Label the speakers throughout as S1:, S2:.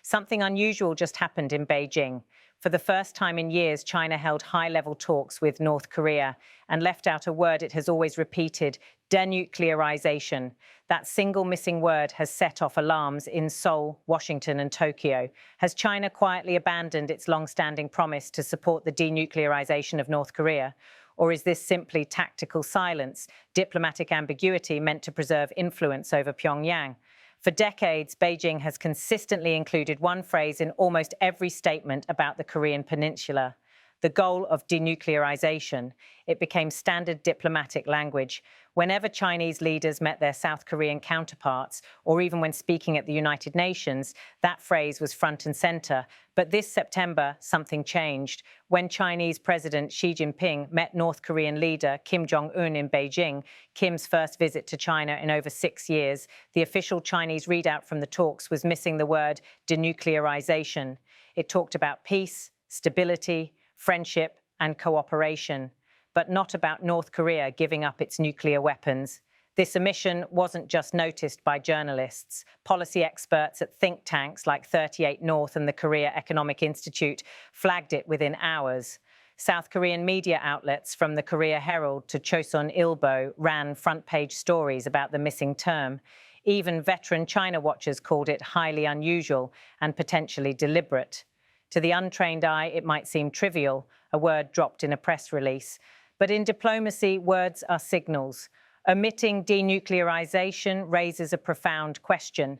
S1: Something unusual just happened in Beijing. For the first time in years, China held high-level talks with North Korea and left out a word it has always repeated: denuclearization. That single missing word has set off alarms in Seoul, Washington, and Tokyo. Has China quietly abandoned its long-standing promise to support the denuclearization of North Korea? Or is this simply tactical silence, diplomatic ambiguity meant to preserve influence over Pyongyang? For decades, Beijing has consistently included one phrase in almost every statement about the Korean peninsula: the goal of denuclearization. It became standard diplomatic language. Whenever Chinese leaders met their South Korean counterparts, or even when speaking at the United Nations, that phrase was front and center. But this September, something changed. When Chinese President Xi Jinping met North Korean leader Kim Jong-un in Beijing, Kim's first visit to China in over 6 years, the official Chinese readout from the talks was missing the word denuclearization. It talked about peace, stability, friendship, and cooperation, but not about North Korea giving up its nuclear weapons. This omission wasn't just noticed by journalists. Policy experts at think tanks like 38 North and the Korea Economic Institute flagged it within hours. South Korean media outlets from the Korea Herald to Chosun Ilbo ran front-page stories about the missing term. Even veteran China watchers called it highly unusual and potentially deliberate. To the untrained eye, it might seem trivial, a word dropped in a press release. But in diplomacy, words are signals. Omitting denuclearization raises a profound question.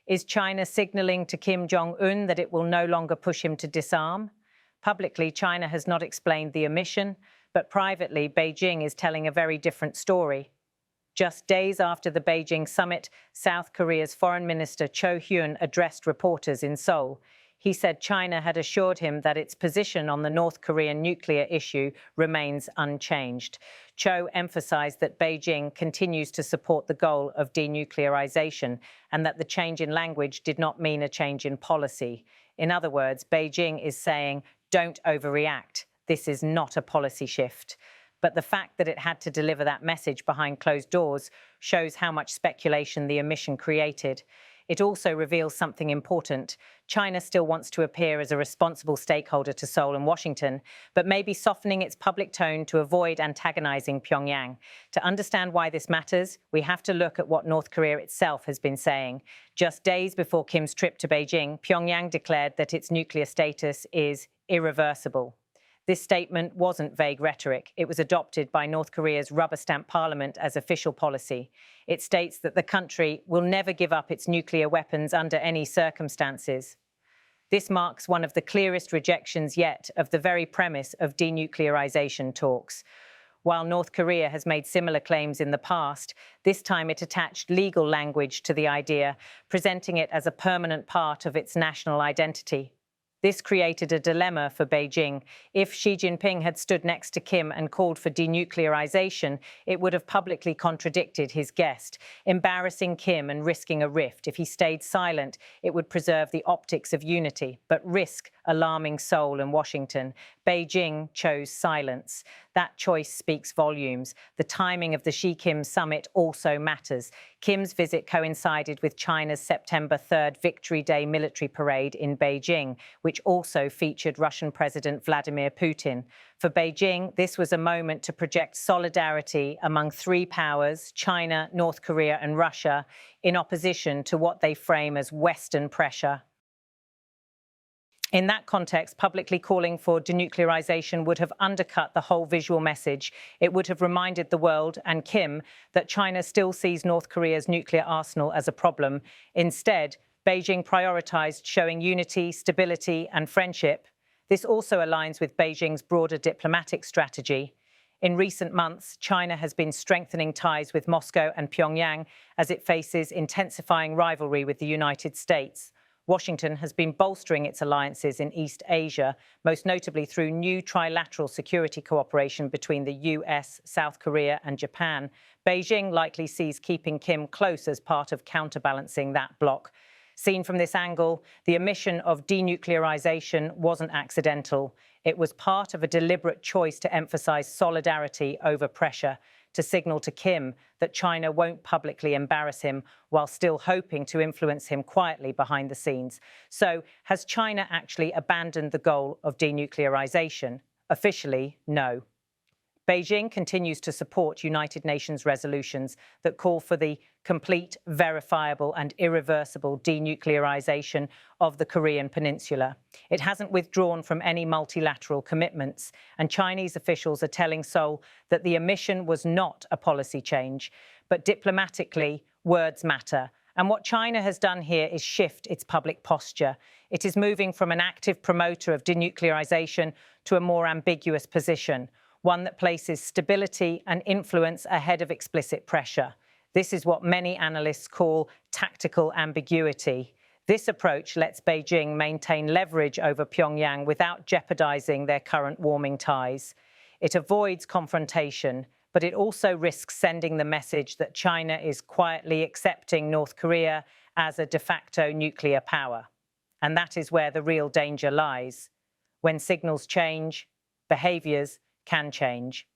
S1: Is China signaling to Kim Jong-un that it will no longer push him to disarm? Publicly, China has not explained the omission, but privately, Beijing is telling a very different story. Just days after the Beijing summit, South Korea's Foreign Minister Cho Hyun addressed reporters in Seoul. He said China had assured him that its position on the North Korean nuclear issue remains unchanged. Cho emphasized that Beijing continues to support the goal of denuclearization and that the change in language did not mean a change in policy. In other words, Beijing is saying, don't overreact. This is not a policy shift. But the fact that it had to deliver that message behind closed doors shows how much speculation the omission created. It also reveals something important. China still wants to appear as a responsible stakeholder to Seoul and Washington, but may be softening its public tone to avoid antagonizing Pyongyang. To understand why this matters, we have to look at what North Korea itself has been saying. Just days before Kim's trip to Beijing, Pyongyang declared that its nuclear status is irreversible. This statement wasn't vague rhetoric. It was adopted by North Korea's rubber-stamp parliament as official policy. It states that the country will never give up its nuclear weapons under any circumstances. This marks one of the clearest rejections yet of the very premise of denuclearization talks. While North Korea has made similar claims in the past, this time it attached legal language to the idea, presenting it as a permanent part of its national identity. This created a dilemma for Beijing. If Xi Jinping had stood next to Kim and called for denuclearization, it would have publicly contradicted his guest, embarrassing Kim and risking a rift. If he stayed silent, it would preserve the optics of unity, but risk alarming Seoul and Washington. Beijing chose silence. That choice speaks volumes. The timing of the Xi-Kim summit also matters. Kim's visit coincided with China's September 3rd Victory Day military parade in Beijing, which also featured Russian President Vladimir Putin. For Beijing, this was a moment to project solidarity among three powers, China, North Korea, and Russia, in opposition to what they frame as Western pressure. In that context, publicly calling for denuclearization would have undercut the whole visual message. It would have reminded the world and Kim that China still sees North Korea's nuclear arsenal as a problem. Instead, Beijing prioritized showing unity, stability, and friendship. This also aligns with Beijing's broader diplomatic strategy. In recent months, China has been strengthening ties with Moscow and Pyongyang as it faces intensifying rivalry with the United States. Washington has been bolstering its alliances in East Asia, most notably through new trilateral security cooperation between the US, South Korea, and Japan. Beijing likely sees keeping Kim close as part of counterbalancing that bloc. Seen from this angle, the omission of denuclearization wasn't accidental. It was part of a deliberate choice to emphasize solidarity over pressure. to signal to Kim that China won't publicly embarrass him while still hoping to influence him quietly behind the scenes. So, has China actually abandoned the goal of denuclearization? Officially, no. Beijing continues to support United Nations resolutions that call for the complete, verifiable and irreversible denuclearization of the Korean Peninsula. It hasn't withdrawn from any multilateral commitments, and Chinese officials are telling Seoul that the omission was not a policy change, but diplomatically, words matter. And what China has done here is shift its public posture. It is moving from an active promoter of denuclearization to a more ambiguous position, one that places stability and influence ahead of explicit pressure. This is what many analysts call tactical ambiguity. This approach lets Beijing maintain leverage over Pyongyang without jeopardizing their current warming ties. It avoids confrontation, but it also risks sending the message that China is quietly accepting North Korea as a de facto nuclear power. And that is where the real danger lies. When signals change, behaviors can change.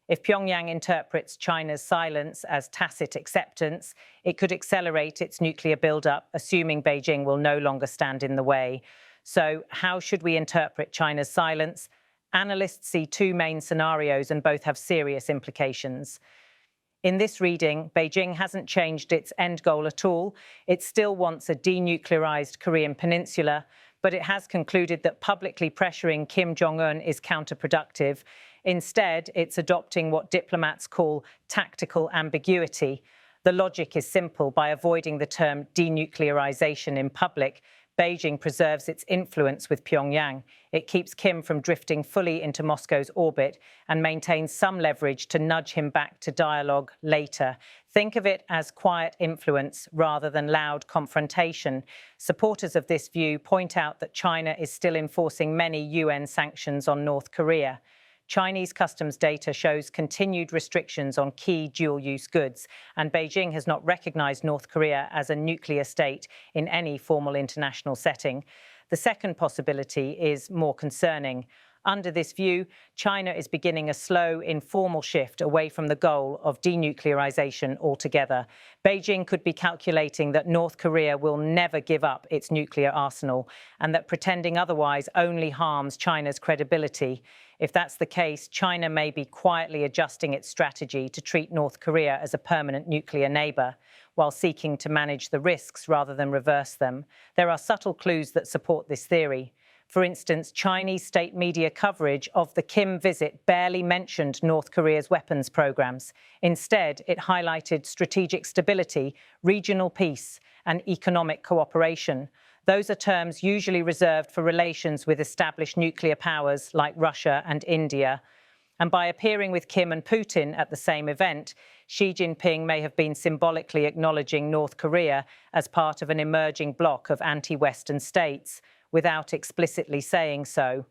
S1: If Pyongyang interprets China's silence as tacit acceptance, it could accelerate its nuclear buildup, assuming Beijing will no longer stand in the way. So, how should we interpret China's silence? Analysts see two main scenarios, and both have serious implications. In this reading, Beijing hasn't changed its end goal at all. It still wants a denuclearized Korean peninsula, but it has concluded that publicly pressuring Kim Jong-un is counterproductive. Instead, it's adopting what diplomats call tactical ambiguity. The logic is simple. By avoiding the term denuclearization in public, Beijing preserves its influence with Pyongyang. It keeps Kim from drifting fully into Moscow's orbit and maintains some leverage to nudge him back to dialogue later. Think of it as quiet influence rather than loud confrontation. Supporters of this view point out that China is still enforcing many UN sanctions on North Korea. Chinese customs data shows continued restrictions on key dual-use goods, and Beijing has not recognized North Korea as a nuclear state in any formal international setting. The second possibility is more concerning. Under this view, China is beginning a slow, informal shift away from the goal of denuclearization altogether. Beijing could be calculating that North Korea will never give up its nuclear arsenal, and that pretending otherwise only harms China's credibility. If that's the case, China may be quietly adjusting its strategy to treat North Korea as a permanent nuclear neighbor, while seeking to manage the risks rather than reverse them. There are subtle clues that support this theory. For instance, Chinese state media coverage of the Kim visit barely mentioned North Korea's weapons programs. Instead, it highlighted strategic stability, regional peace, and economic cooperation. Those are terms usually reserved for relations with established nuclear powers like Russia and India. And by appearing with Kim and Putin at the same event, Xi Jinping may have been symbolically acknowledging North Korea as part of an emerging bloc of anti-Western states, without explicitly saying so.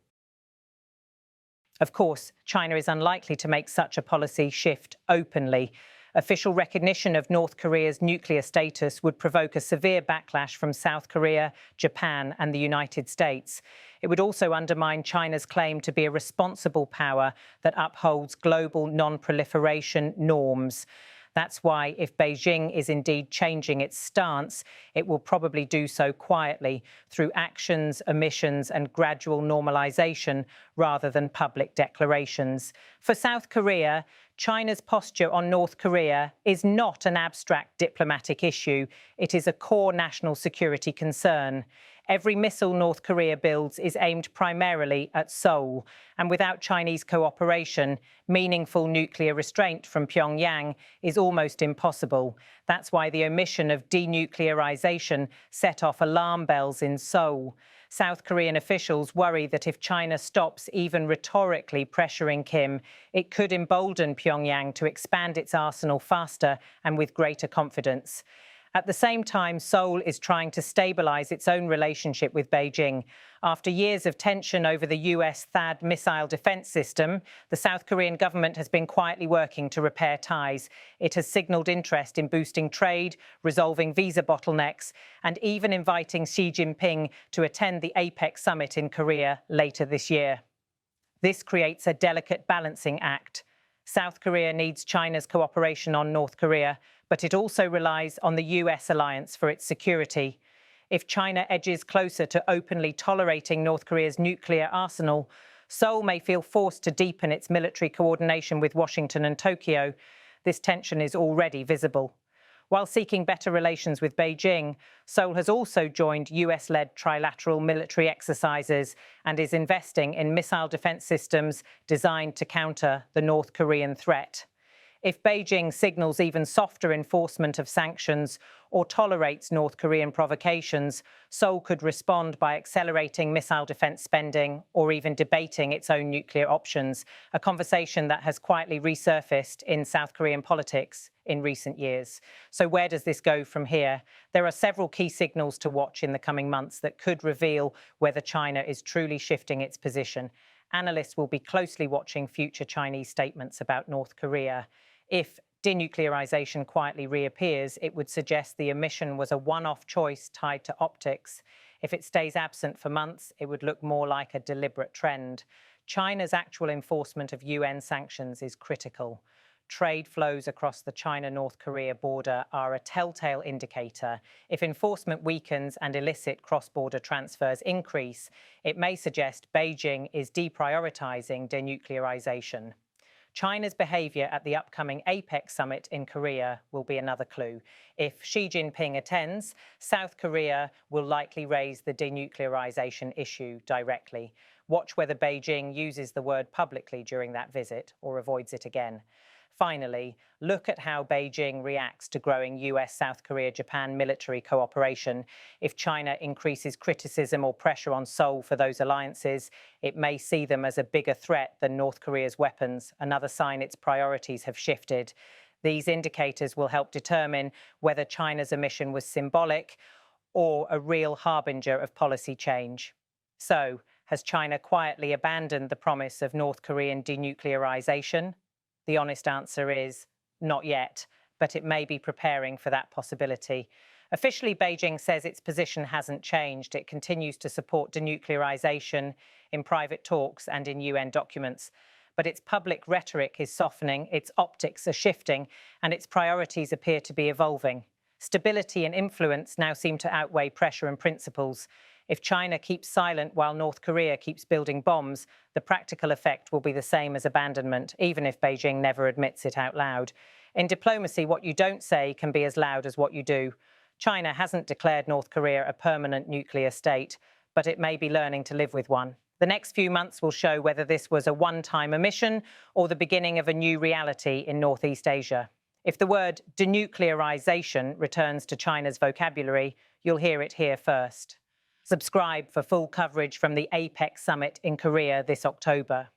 S1: Of course, China is unlikely to make such a policy shift openly. Official recognition of North Korea's nuclear status would provoke a severe backlash from South Korea, Japan, and the United States. It would also undermine China's claim to be a responsible power that upholds global non-proliferation norms. That's why, if Beijing is indeed changing its stance, it will probably do so quietly through actions, omissions, and gradual normalization rather than public declarations. For South Korea, China's posture on North Korea is not an abstract diplomatic issue. It is a core national security concern. Every missile North Korea builds is aimed primarily at Seoul, and without Chinese cooperation, meaningful nuclear restraint from Pyongyang is almost impossible. That's why the omission of denuclearization set off alarm bells in Seoul. South Korean officials worry that if China stops even rhetorically pressuring Kim, it could embolden Pyongyang to expand its arsenal faster and with greater confidence. At the same time, Seoul is trying to stabilize its own relationship with Beijing. After years of tension over the US THAAD missile defense system, the South Korean government has been quietly working to repair ties. It has signaled interest in boosting trade, resolving visa bottlenecks, and even inviting Xi Jinping to attend the APEC summit in Korea later this year. This creates a delicate balancing act. South Korea needs China's cooperation on North Korea, but it also relies on the US alliance for its security. If China edges closer to openly tolerating North Korea's nuclear arsenal, Seoul may feel forced to deepen its military coordination with Washington and Tokyo. This tension is already visible. While seeking better relations with Beijing, Seoul has also joined US-led trilateral military exercises and is investing in missile defense systems designed to counter the North Korean threat. If Beijing signals even softer enforcement of sanctions or tolerates North Korean provocations, Seoul could respond by accelerating missile defense spending or even debating its own nuclear options, a conversation that has quietly resurfaced in South Korean politics in recent years. So where does this go from here? There are several key signals to watch in the coming months that could reveal whether China is truly shifting its position. Analysts will be closely watching future Chinese statements about North Korea. If denuclearization quietly reappears, it would suggest the omission was a one-off choice tied to optics. If it stays absent for months, it would look more like a deliberate trend. China's actual enforcement of UN sanctions is critical. Trade flows across the China-North Korea border are a telltale indicator. If enforcement weakens and illicit cross-border transfers increase, it may suggest Beijing is deprioritizing denuclearization. China's behaviour at the upcoming APEC summit in Korea will be another clue. If Xi Jinping attends, South Korea will likely raise the denuclearization issue directly. Watch whether Beijing uses the word publicly during that visit or avoids it again. Finally, look at how Beijing reacts to growing US-South Korea-Japan military cooperation. If China increases criticism or pressure on Seoul for those alliances, it may see them as a bigger threat than North Korea's weapons, another sign its priorities have shifted. These indicators will help determine whether China's omission was symbolic or a real harbinger of policy change. So, has China quietly abandoned the promise of North Korean denuclearization? The honest answer is not yet, but it may be preparing for that possibility. Officially, Beijing says its position hasn't changed. It continues to support denuclearization in private talks and in UN documents. But its public rhetoric is softening, its optics are shifting, and its priorities appear to be evolving. Stability and influence now seem to outweigh pressure and principles. If China keeps silent while North Korea keeps building bombs, the practical effect will be the same as abandonment, even if Beijing never admits it out loud. In diplomacy, what you don't say can be as loud as what you do. China hasn't declared North Korea a permanent nuclear state, but it may be learning to live with one. The next few months will show whether this was a one-time omission or the beginning of a new reality in Northeast Asia. If the word denuclearization returns to China's vocabulary, you'll hear it here first. Subscribe for full coverage from the APEC summit in Korea this October.